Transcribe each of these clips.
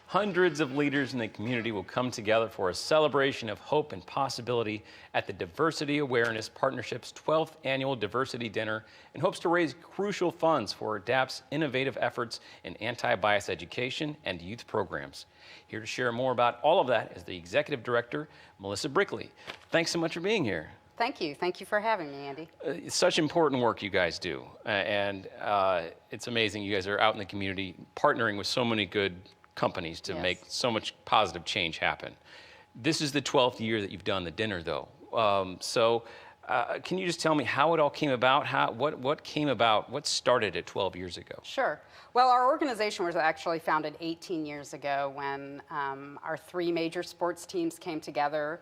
Hundreds of leaders in the community will come together for a celebration of hope and possibility at the Diversity Awareness Partnership's 12th Annual Diversity Dinner in hopes to raise crucial funds for DAP's innovative efforts in anti-bias education and youth programs. Here to share more about all of that is the Executive Director, Melissa Brickey. Thanks so much for being here. Thank you. Thank you for having me, Andy. It's such important work you guys do, and it's amazing. You guys are out in the community partnering with so many good companies to make so much positive change happen. This is the 12th year that you've done the dinner, though. Can you just tell me how it all came about? What came about? What started it 12 years ago? Sure. Well, our organization was actually founded 18 years ago when our three major sports teams came together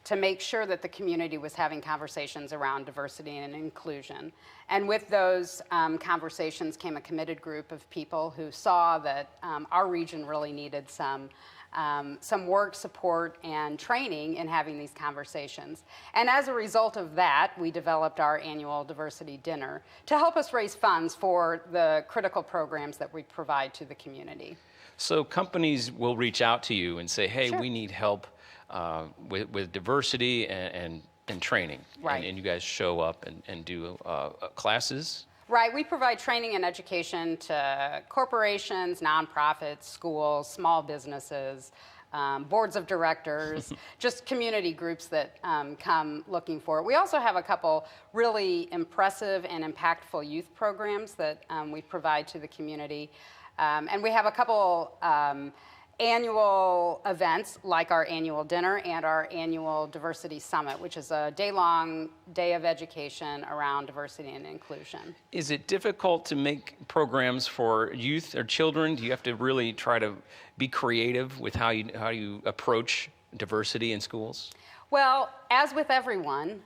to make sure that the community was having conversations around diversity and inclusion. And with those conversations came a committed group of people who saw that our region really needed some work, support, and training in having these conversations. And as a result of that, we developed our annual diversity dinner to help us raise funds for the critical programs that we provide to the community. So companies will reach out to you and say, hey, Sure. we need help with diversity and training. Right. And you guys show up and do classes? Right, we provide training and education to corporations, nonprofits, schools, small businesses, boards of directors, just community groups that come looking for it. We also have a couple really impressive and impactful youth programs that we provide to the community. And we have a couple annual events like our annual dinner and our annual diversity summit, which is a day-long day of education around diversity and inclusion. Is it difficult to make programs for youth or children? Do you have to really try to be creative with how you approach diversity in schools? Well, as with everyone,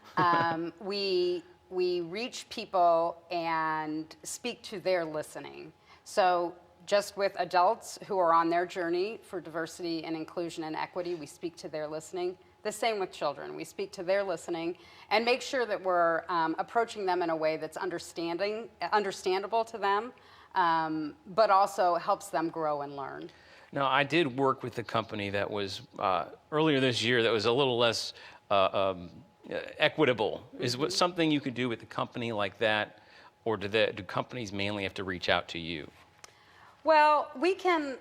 we reach people and speak to their listening. So just with adults who are on their journey for diversity and inclusion and equity, we speak to their listening. The same with children. We speak to their listening and make sure that we're approaching them in a way that's understandable to them, but also helps them grow and learn. Now, I did work with a company that was earlier this year that was a little less equitable. Is what something you could do with a company like that, or do companies mainly have to reach out to you? Well, we can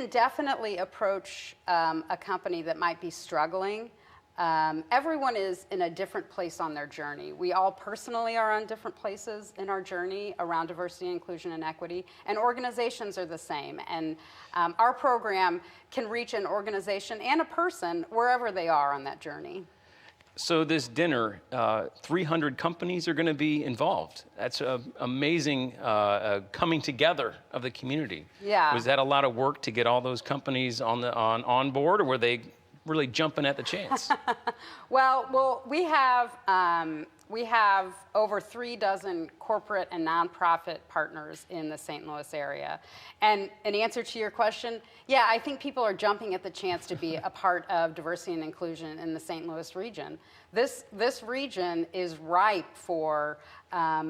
definitely approach a company that might be struggling. Everyone is in a different place on their journey. We all personally are on different places in our journey around diversity, inclusion, and equity, and organizations are the same. And our program can reach an organization and a person wherever they are on that journey. So this dinner, 300 companies are going to be involved. That's amazing coming together of the community. Yeah. Was that a lot of work to get all those companies on board, or were they really jumping at the chance? Well, we have over 3 dozen corporate and nonprofit partners in the St. Louis area. And in answer to your question, yeah, I think people are jumping at the chance to be a part of diversity and inclusion in the St. Louis region. This region is ripe for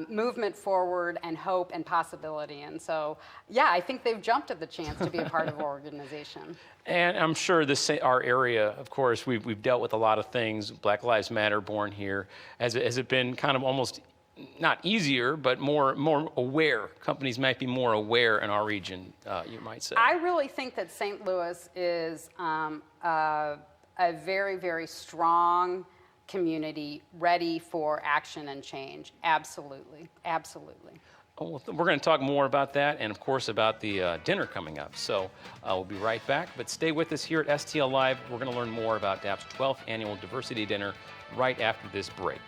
movement forward and hope and possibility. And so, yeah, I think they've jumped at the chance to be a part of our organization. And I'm sure our area, of course, we've dealt with a lot of things. Black Lives Matter born here. Has it been kind of almost not easier, but more aware? Companies might be more aware in our region, you might say. I really think that St. Louis is a very, very strong community ready for action and change. Absolutely, absolutely. Oh, well, we're going to talk more about that and, of course, about the dinner coming up. So we'll be right back. But stay with us here at STL Live. We're going to learn more about DAP's 12th Annual Diversity Dinner right after this break.